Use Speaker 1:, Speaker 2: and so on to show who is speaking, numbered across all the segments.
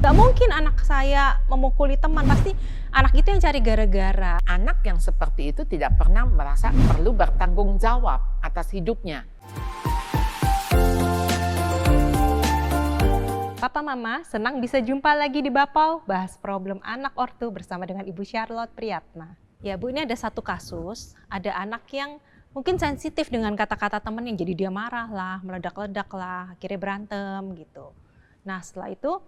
Speaker 1: Nggak mungkin anak saya memukuli teman, pasti anak itu yang cari gara-gara.
Speaker 2: Anak yang seperti itu tidak pernah merasa perlu bertanggung jawab atas hidupnya.
Speaker 1: Papa Mama senang bisa jumpa lagi di Bapau, bahas problem anak ortu bersama dengan Ibu Charlotte Priyatna. Ya Bu, ini ada satu kasus, ada anak yang mungkin sensitif dengan kata-kata temennya, jadi dia marah lah, meledak-ledak lah, akhirnya berantem gitu. Nah setelah itu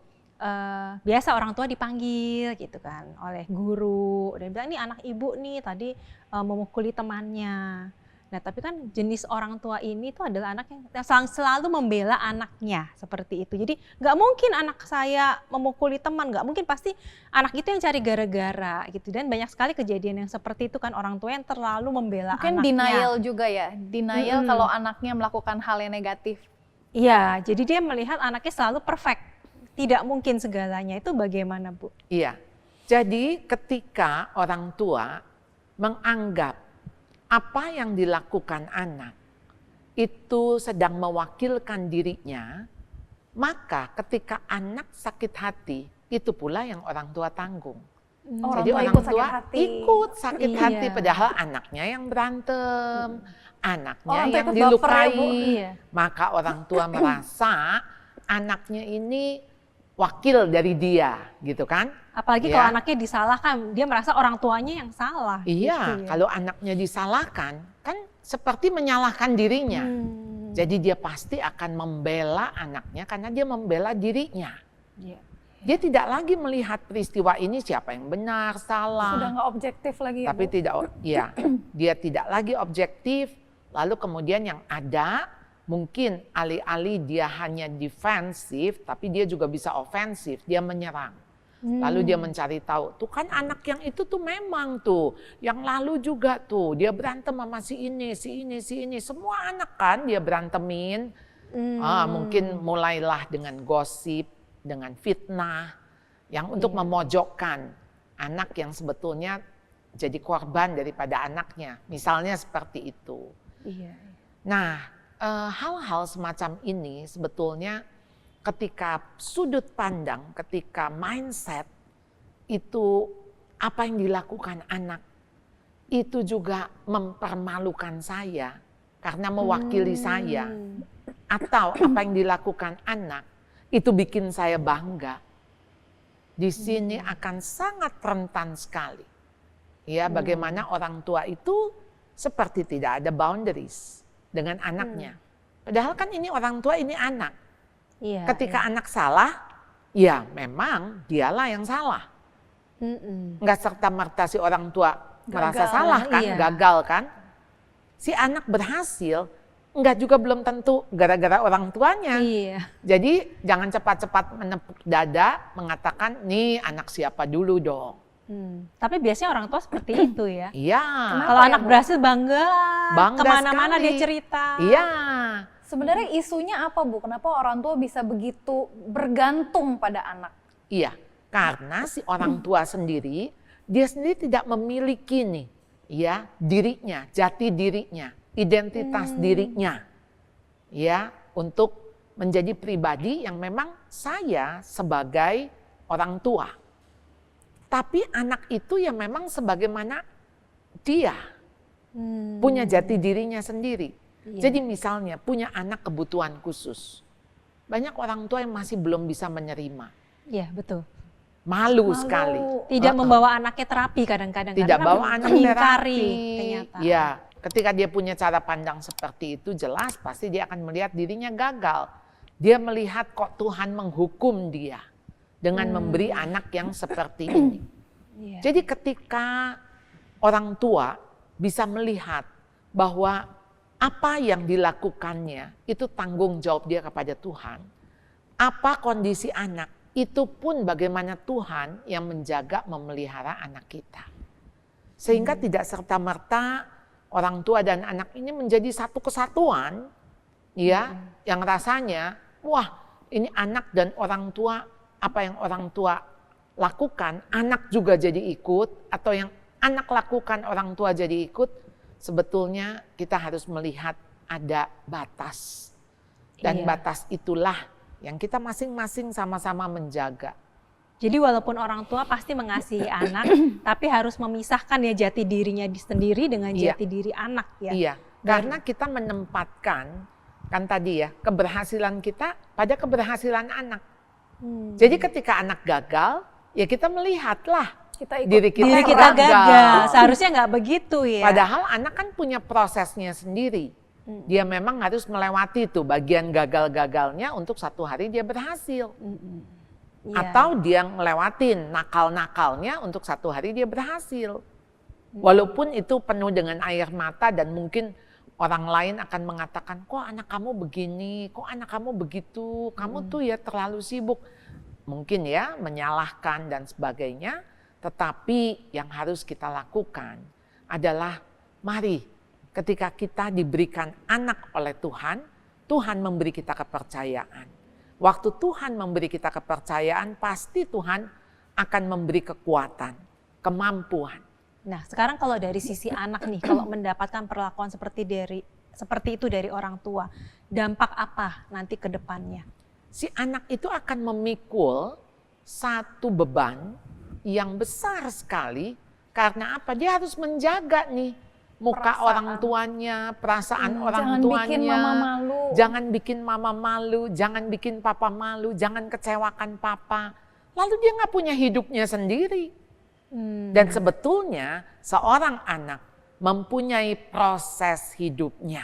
Speaker 1: biasa orang tua dipanggil gitu kan oleh guru, dan bilang ini anak ibu nih tadi memukuli temannya. Nah tapi kan jenis orang tua ini tuh adalah anak yang selalu membela anaknya seperti itu. Jadi nggak mungkin anak saya memukuli teman, nggak mungkin, pasti anak itu yang cari gara-gara gitu. Dan banyak sekali kejadian yang seperti itu kan, orang tua yang terlalu membela
Speaker 3: mungkin
Speaker 1: anaknya.
Speaker 3: Denial juga ya, denial kalau anaknya melakukan hal yang negatif.
Speaker 1: Iya, jadi dia melihat anaknya selalu perfect, tidak mungkin segalanya. Itu bagaimana Bu?
Speaker 2: Iya, jadi ketika orang tua menganggap apa yang dilakukan anak itu sedang mewakilkan dirinya, maka ketika anak sakit hati, itu pula yang orang tua tanggung. Jadi orang tua ikut sakit hati, padahal anaknya yang berantem, anaknya yang dilukai. Maka orang tua merasa anaknya ini wakil dari dia, gitu kan?
Speaker 1: Apalagi kalau anaknya disalahkan, dia merasa orang tuanya yang salah.
Speaker 2: Iya,
Speaker 1: gitu ya.
Speaker 2: kalau anaknya disalahkan, kan seperti menyalahkan dirinya. Jadi dia pasti akan membela anaknya karena dia membela dirinya. Dia tidak lagi melihat peristiwa ini siapa yang benar, salah.
Speaker 3: Sudah nggak objektif lagi ya,
Speaker 2: Tapi
Speaker 3: Bu?
Speaker 2: tidak, ya, dia tidak lagi objektif. Lalu kemudian yang ada, mungkin alih-alih dia hanya defensif, tapi dia juga bisa ofensif, dia menyerang. Lalu dia mencari tahu, tuh kan anak yang itu tuh memang tuh, yang lalu juga tuh, dia berantem sama si ini, si ini, si ini. Semua anak kan dia berantemin. Mungkin mulailah dengan gosip, dengan fitnah, yang untuk memojokkan anak yang sebetulnya jadi korban daripada anaknya. Misalnya seperti itu. Nah, hal-hal semacam ini sebetulnya ketika sudut pandang, ketika mindset itu apa yang dilakukan anak itu juga mempermalukan saya karena mewakili saya, atau apa yang dilakukan anak itu bikin saya bangga. Di sini akan sangat rentan sekali. Ya, bagaimana orang tua itu seperti tidak ada boundaries dengan anaknya. Padahal kan ini orang tua, ini anak. Ketika anak salah, ya memang dialah yang salah. Enggak serta-merta si orang tua merasa salah kan, gagal kan. Si anak berhasil, enggak juga belum tentu gara-gara orang tuanya. Jadi jangan cepat-cepat menepuk dada mengatakan, nih anak siapa dulu dong.
Speaker 1: Tapi biasanya orang tua seperti itu ya.
Speaker 2: Iya.
Speaker 1: Kalau anak berhasil bangga kemana-mana
Speaker 2: sekali.
Speaker 1: dia cerita.
Speaker 2: Iya.
Speaker 3: Sebenarnya isunya apa Bu? Kenapa orang tua bisa begitu bergantung pada anak?
Speaker 2: Iya, karena si orang tua sendiri, dia sendiri tidak memiliki nih, ya, dirinya, jati dirinya, identitas dirinya, ya, untuk menjadi pribadi yang memang saya sebagai orang tua. Tapi anak itu yang memang sebagaimana dia punya jati dirinya sendiri. Jadi misalnya punya anak kebutuhan khusus. Banyak orang tua yang masih belum bisa menerima.
Speaker 1: Iya, betul.
Speaker 2: Malu sekali.
Speaker 1: Tidak membawa anaknya terapi kadang-kadang.
Speaker 2: Tidak bawa anak terapi.
Speaker 1: Ternyata.
Speaker 2: Ya, ketika dia punya cara pandang seperti itu, jelas pasti dia akan melihat dirinya gagal. Dia melihat kok Tuhan menghukum dia dengan memberi anak yang seperti ini. Jadi ketika orang tua bisa melihat bahwa apa yang dilakukannya itu tanggung jawab dia kepada Tuhan. Apa kondisi anak, itu pun bagaimana Tuhan yang menjaga, memelihara anak kita. Sehingga tidak serta-merta orang tua dan anak ini menjadi satu kesatuan, ya, yang rasanya, wah ini anak dan orang tua, apa yang orang tua lakukan, anak juga jadi ikut, atau yang anak lakukan orang tua jadi ikut. Sebetulnya kita harus melihat ada batas. Dan batas itulah yang kita masing-masing sama-sama menjaga.
Speaker 1: Jadi walaupun orang tua pasti mengasihi anak, tapi harus memisahkan ya jati dirinya sendiri dengan
Speaker 2: Iya.
Speaker 1: jati diri anak ya.
Speaker 2: Iya, karena kita menempatkan kan tadi ya keberhasilan kita pada keberhasilan anak. Jadi ketika anak gagal, ya kita melihatlah
Speaker 3: Kita ikut
Speaker 2: diri kita,
Speaker 1: Diri kita
Speaker 2: gagal.
Speaker 1: gagal, seharusnya nggak begitu ya.
Speaker 2: Padahal anak kan punya prosesnya sendiri. Dia memang harus melewati itu bagian gagal-gagalnya untuk satu hari dia berhasil.
Speaker 1: Iya.
Speaker 2: Atau dia ngelewatin nakal-nakalnya untuk satu hari dia berhasil. Walaupun itu penuh dengan air mata dan mungkin orang lain akan mengatakan, kok anak kamu begini, kok anak kamu begitu, kamu tuh ya terlalu sibuk. Mungkin ya menyalahkan dan sebagainya, tetapi yang harus kita lakukan adalah mari ketika kita diberikan anak oleh Tuhan, Tuhan memberi kita kepercayaan. Waktu Tuhan memberi kita kepercayaan, pasti Tuhan akan memberi kekuatan, kemampuan.
Speaker 1: Nah, sekarang kalau dari sisi anak nih, kalau mendapatkan perlakuan seperti itu dari orang tua, dampak apa nanti ke depannya?
Speaker 2: Si anak itu akan memikul satu beban yang besar sekali karena apa? Dia harus menjaga nih muka
Speaker 3: Perasaan.
Speaker 2: orang tuanya, perasaan orang
Speaker 3: jangan
Speaker 2: tuanya.
Speaker 3: bikin mama malu.
Speaker 2: Jangan bikin mama malu, jangan bikin papa malu, jangan kecewakan papa. Lalu dia nggak punya hidupnya sendiri. Dan sebetulnya seorang anak mempunyai proses hidupnya.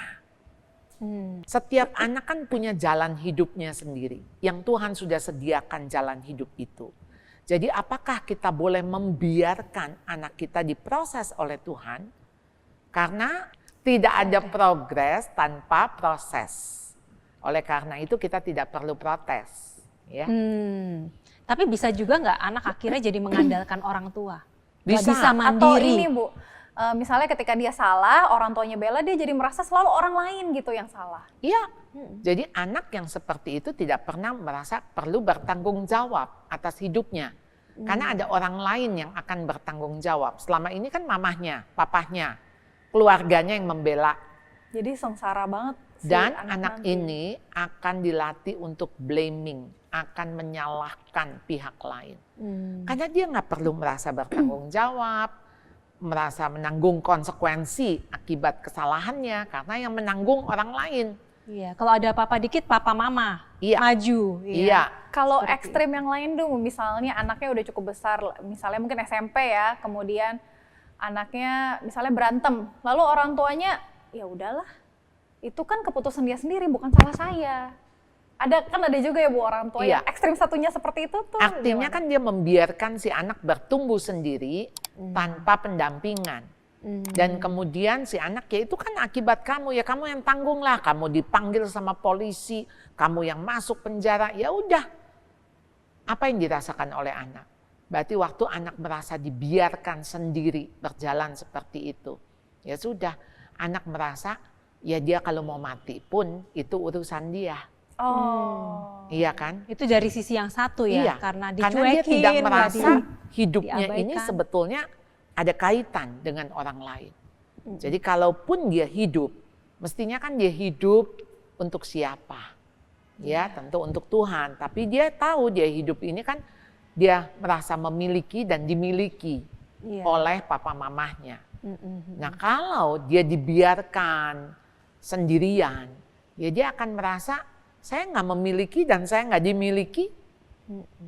Speaker 2: Setiap anak kan punya jalan hidupnya sendiri. Yang Tuhan sudah sediakan jalan hidup itu. Jadi apakah kita boleh membiarkan anak kita diproses oleh Tuhan? Karena tidak ada progres tanpa proses. Oleh karena itu kita tidak perlu protes. Ya.
Speaker 1: Tapi bisa juga nggak anak akhirnya jadi mengandalkan orang tua? Nggak
Speaker 2: Bisa.
Speaker 1: bisa
Speaker 3: Atau
Speaker 1: mandiri.
Speaker 3: ini Bu, misalnya ketika dia salah, orang tuanya bela, dia jadi merasa selalu orang lain gitu yang salah.
Speaker 2: Iya. Jadi anak yang seperti itu tidak pernah merasa perlu bertanggung jawab atas hidupnya. Karena ada orang lain yang akan bertanggung jawab. Selama ini kan mamahnya, papahnya, keluarganya yang membela.
Speaker 3: Jadi sengsara banget. si
Speaker 2: Dan anak
Speaker 3: nanti.
Speaker 2: ini akan dilatih untuk blaming, akan menyalahkan pihak lain. Karena dia nggak perlu merasa bertanggung jawab, merasa menanggung konsekuensi akibat kesalahannya, karena yang menanggung orang lain.
Speaker 1: Iya, kalau ada apa-apa dikit papa mama
Speaker 2: Iya.
Speaker 1: maju.
Speaker 2: Iya,
Speaker 3: Kalau
Speaker 1: Seperti
Speaker 3: ekstrim yang lain dong, misalnya anaknya udah cukup besar, misalnya mungkin SMP ya, kemudian anaknya misalnya berantem, lalu orang tuanya ya udahlah, itu kan keputusan dia sendiri, bukan salah saya. Ada juga ya Bu orang tua
Speaker 2: Iya.
Speaker 3: yang ekstrim satunya seperti itu tuh.
Speaker 2: artinya
Speaker 3: gimana?
Speaker 2: kan dia membiarkan si anak bertumbuh sendiri tanpa pendampingan. Dan kemudian si anak ya itu kan akibat kamu, ya kamu yang tanggung lah, kamu dipanggil sama polisi, kamu yang masuk penjara, ya udah. Apa yang dirasakan oleh anak? Berarti waktu anak merasa dibiarkan sendiri berjalan seperti itu, ya sudah, anak merasa ya dia kalau mau mati pun itu urusan dia.
Speaker 3: Oh.
Speaker 2: Iya kan?
Speaker 1: Itu dari sisi yang satu ya,
Speaker 2: Iya,
Speaker 1: karena
Speaker 2: karena dia
Speaker 1: dicuekin,
Speaker 2: tidak
Speaker 1: nggak
Speaker 2: merasa hidupnya ini
Speaker 1: diabaikan.
Speaker 2: sebetulnya ada kaitan dengan orang lain. Jadi kalaupun dia hidup, mestinya kan dia hidup untuk siapa? Ya, tentu untuk Tuhan. Tapi dia tahu dia hidup ini kan dia merasa memiliki dan dimiliki
Speaker 1: Iya.
Speaker 2: oleh papa mamahnya. Nah, kalau dia dibiarkan sendirian, ya dia akan merasa saya nggak memiliki dan saya nggak dimiliki.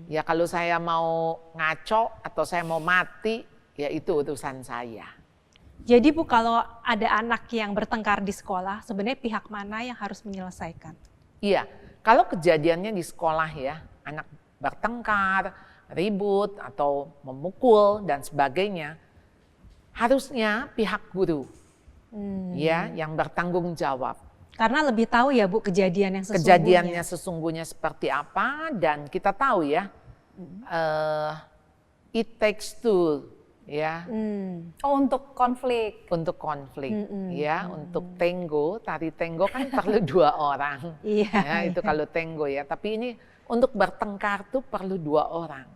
Speaker 2: Ya kalau saya mau ngaco atau saya mau mati, ya itu urusan saya.
Speaker 1: Jadi Bu, kalau ada anak yang bertengkar di sekolah, sebenarnya pihak mana yang harus menyelesaikan?
Speaker 2: Iya, kalau kejadiannya di sekolah ya, anak bertengkar, ribut atau memukul dan sebagainya, harusnya pihak guru ya yang bertanggung jawab.
Speaker 1: Karena lebih tahu ya Bu kejadian yang sesungguhnya.
Speaker 2: Kejadiannya sesungguhnya seperti apa dan kita tahu ya, it takes two ya.
Speaker 3: Oh, untuk konflik.
Speaker 2: Untuk konflik, ya, untuk tango, tari tango kan perlu dua orang,
Speaker 1: Iya.
Speaker 2: ya, itu kalau tango ya. Tapi ini untuk bertengkar tuh perlu dua orang.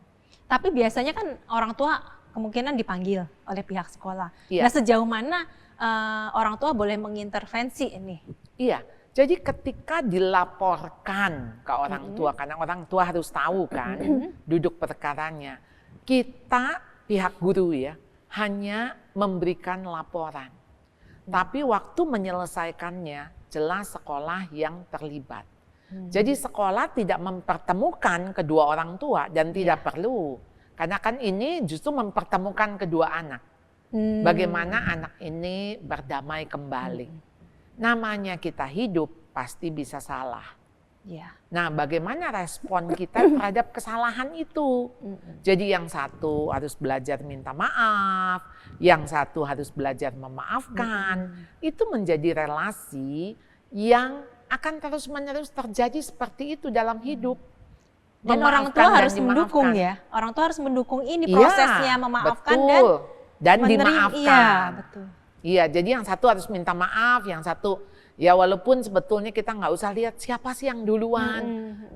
Speaker 1: Tapi biasanya kan orang tua kemungkinan dipanggil oleh pihak sekolah.
Speaker 2: Iya.
Speaker 1: Nah, sejauh mana orang tua boleh mengintervensi ini?
Speaker 2: Iya, Jadi ketika dilaporkan ke orang tua, karena orang tua harus tahu kan duduk perkaranya, kita pihak guru ya hanya memberikan laporan. Tapi waktu menyelesaikannya jelas sekolah yang terlibat. Jadi sekolah tidak mempertemukan kedua orang tua dan tidak perlu. Karena kan ini justru mempertemukan kedua anak. Bagaimana anak ini berdamai kembali. Namanya kita hidup pasti bisa salah.
Speaker 1: Ya.
Speaker 2: Nah, bagaimana respon kita terhadap kesalahan itu? Jadi yang satu harus belajar minta maaf, yang satu harus belajar memaafkan. Itu menjadi relasi yang akan terus-menerus terjadi seperti itu dalam hidup.
Speaker 1: Dan orang tua
Speaker 2: Memaafkan dan
Speaker 1: harus mendukung
Speaker 2: dimaafkan.
Speaker 1: ya. Orang tua harus mendukung ini
Speaker 2: Iya,
Speaker 1: prosesnya memaafkan
Speaker 2: betul. Dan dimaafkan.
Speaker 1: Iya, betul.
Speaker 2: Iya, jadi yang satu harus minta maaf, yang satu ya walaupun sebetulnya kita nggak usah lihat siapa sih yang duluan.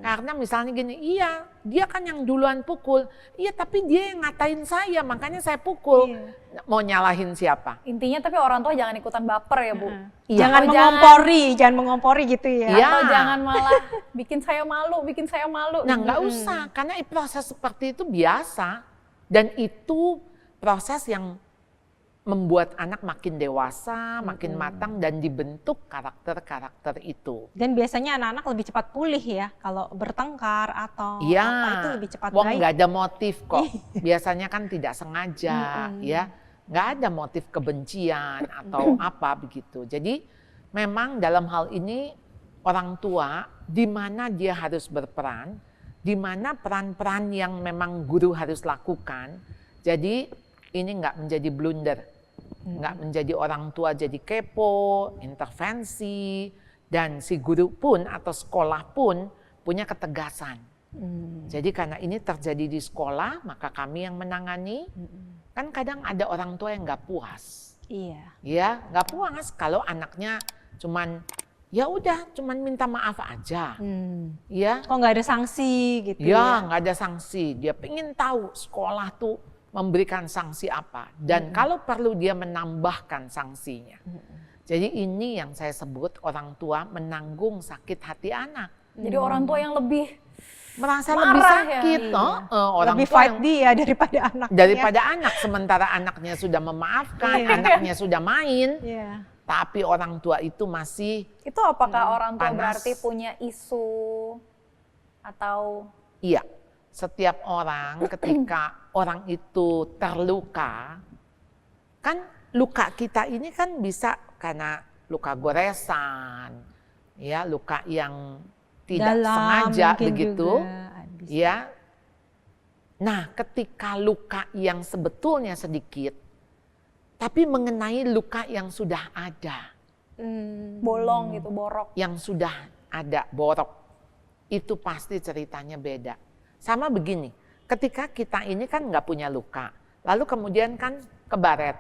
Speaker 2: Karena misalnya gini, iya dia kan yang duluan pukul, iya tapi dia yang ngatain saya makanya saya pukul.
Speaker 1: Iya.
Speaker 2: Mau nyalahin siapa?
Speaker 3: Intinya tapi orang tua jangan ikutan baper ya Bu.
Speaker 2: Iya.
Speaker 1: Jangan
Speaker 3: Atau
Speaker 1: jangan mengompori gitu ya.
Speaker 2: Iya.
Speaker 3: Atau jangan malah bikin saya malu.
Speaker 2: Nah nggak usah, karena proses seperti itu biasa. Dan itu proses yang membuat anak makin dewasa, makin matang dan dibentuk karakter-karakter itu.
Speaker 1: Dan biasanya anak-anak lebih cepat pulih ya kalau bertengkar atau
Speaker 2: Iya,
Speaker 1: apa itu lebih cepat
Speaker 2: wong
Speaker 1: baik.
Speaker 2: nggak ada motif kok. Biasanya kan tidak sengaja, ya, nggak ada motif kebencian atau apa begitu. Jadi memang dalam hal ini orang tua di mana dia harus berperan, di mana peran-peran yang memang guru harus lakukan. Jadi ini nggak menjadi blunder. Nggak menjadi orang tua jadi kepo, intervensi, dan si guru pun atau sekolah pun punya ketegasan. Jadi karena ini terjadi di sekolah, maka kami yang menangani. Kan kadang ada orang tua yang nggak puas.
Speaker 1: Iya.
Speaker 2: Ya, nggak puas kalau anaknya cuman ya udah, cuman minta maaf aja. Ya,
Speaker 1: Kok nggak ada sanksi gitu
Speaker 2: ya nggak ada sanksi. Dia pengen tahu sekolah tuh memberikan sanksi apa dan kalau perlu dia menambahkan sanksinya. Jadi ini yang saya sebut orang tua menanggung sakit hati anak.
Speaker 3: Jadi orang tua yang lebih
Speaker 2: Merasa
Speaker 3: marah
Speaker 2: lebih
Speaker 3: ya.
Speaker 2: sakit, orang
Speaker 1: lebih
Speaker 2: tua
Speaker 1: fight
Speaker 2: yang-
Speaker 1: dia daripada anaknya.
Speaker 2: daripada anak. Sementara anaknya sudah memaafkan, anaknya sudah main,
Speaker 1: Iya.
Speaker 2: tapi orang tua itu masih
Speaker 3: itu apakah orang tua
Speaker 2: panas.
Speaker 3: berarti punya isu atau
Speaker 2: iya. Setiap orang ketika orang itu terluka, kan luka kita ini kan bisa karena luka goresan, ya luka yang tidak
Speaker 1: Dalam
Speaker 2: sengaja
Speaker 1: mungkin
Speaker 2: begitu,
Speaker 1: juga bisa.
Speaker 2: ya. Nah, ketika luka yang sebetulnya sedikit, tapi mengenai luka yang sudah ada,
Speaker 3: bolong gitu, borok?
Speaker 2: yang sudah ada borok, itu pasti ceritanya beda. Sama begini, ketika kita ini kan nggak punya luka, lalu kemudian kan kebaret.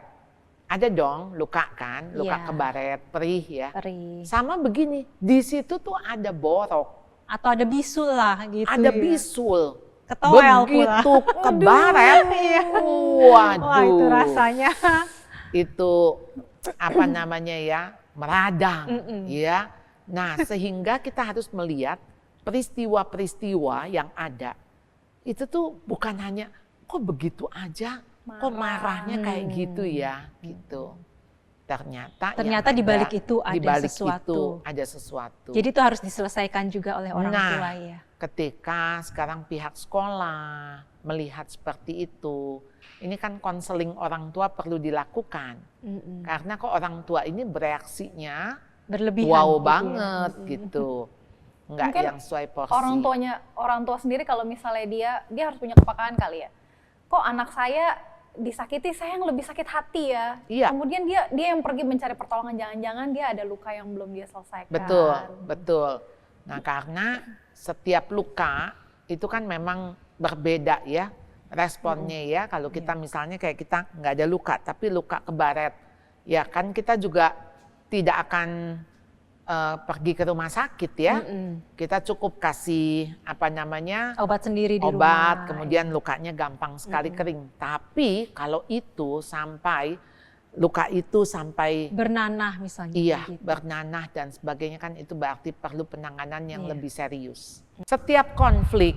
Speaker 2: Ada dong luka kan, luka
Speaker 1: Iya.
Speaker 2: kebaret, perih ya.
Speaker 1: Perih.
Speaker 2: Sama begini, di situ tuh ada borok,
Speaker 1: Atau ada bisul lah gitu.
Speaker 2: ada
Speaker 1: ya.
Speaker 2: bisul.
Speaker 1: Ketowel pula.
Speaker 2: Begitu kebaret, waduh.
Speaker 1: Wah itu rasanya.
Speaker 2: Itu apa namanya ya, meradang ya. Nah sehingga kita harus melihat peristiwa-peristiwa yang ada. Itu tuh bukan hanya kok begitu aja, kok marahnya kayak gitu ya, gitu. Ternyata yang
Speaker 1: Ternyata di balik
Speaker 2: ada-
Speaker 1: itu ada
Speaker 2: di balik
Speaker 1: sesuatu.
Speaker 2: itu ada sesuatu.
Speaker 1: Jadi itu harus diselesaikan juga oleh orang
Speaker 2: Nah,
Speaker 1: tua ya.
Speaker 2: ketika sekarang pihak sekolah melihat seperti itu, ini kan konseling orang tua perlu dilakukan. Karena kok orang tua ini bereaksinya
Speaker 1: Berlebihan.
Speaker 2: wow
Speaker 1: gitu ya.
Speaker 2: banget gitu. Enggak
Speaker 3: Mungkin
Speaker 2: yang sesuai porsi.
Speaker 3: Orang tua sendiri kalau misalnya dia harus punya kepekaan kali ya. Kok anak saya disakiti, saya yang lebih sakit hati ya.
Speaker 2: Iya.
Speaker 3: Kemudian dia yang pergi mencari pertolongan, jangan-jangan dia ada luka yang belum dia selesaikan.
Speaker 2: Betul, betul. Nah, karena setiap luka itu kan memang berbeda ya responnya ya. Kalau kita misalnya kayak kita nggak ada luka, tapi luka kebaret, ya kan kita juga tidak akan pergi ke rumah sakit ya. Kita cukup kasih apa namanya
Speaker 1: Obat sendiri di
Speaker 2: obat,
Speaker 1: rumah.
Speaker 2: kemudian lukanya gampang sekali kering. Tapi kalau itu sampai luka itu sampai
Speaker 1: Bernanah misalnya.
Speaker 2: iya
Speaker 1: gitu.
Speaker 2: bernanah dan sebagainya kan itu berarti perlu penanganan yang
Speaker 1: Iya.
Speaker 2: lebih serius. Setiap konflik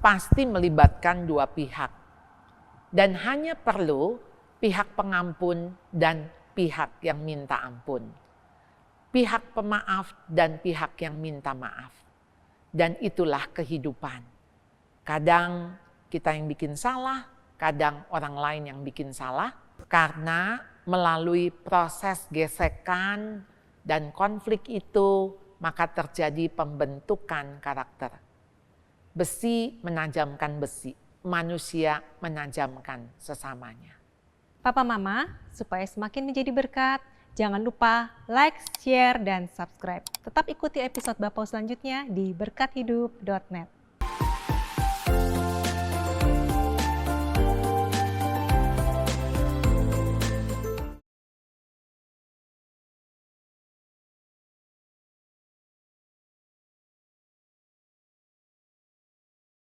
Speaker 2: pasti melibatkan dua pihak dan hanya perlu pihak pengampun dan pihak yang minta ampun. Pihak pemaaf dan pihak yang minta maaf. Dan itulah kehidupan. Kadang kita yang bikin salah, kadang orang lain yang bikin salah. Karena melalui proses gesekan dan konflik itu, maka terjadi pembentukan karakter. Besi menajamkan besi, manusia menajamkan sesamanya.
Speaker 1: Papa Mama, supaya semakin menjadi berkat, jangan lupa like, share, dan subscribe. Tetap ikuti episode Bapau selanjutnya di berkathidup.net.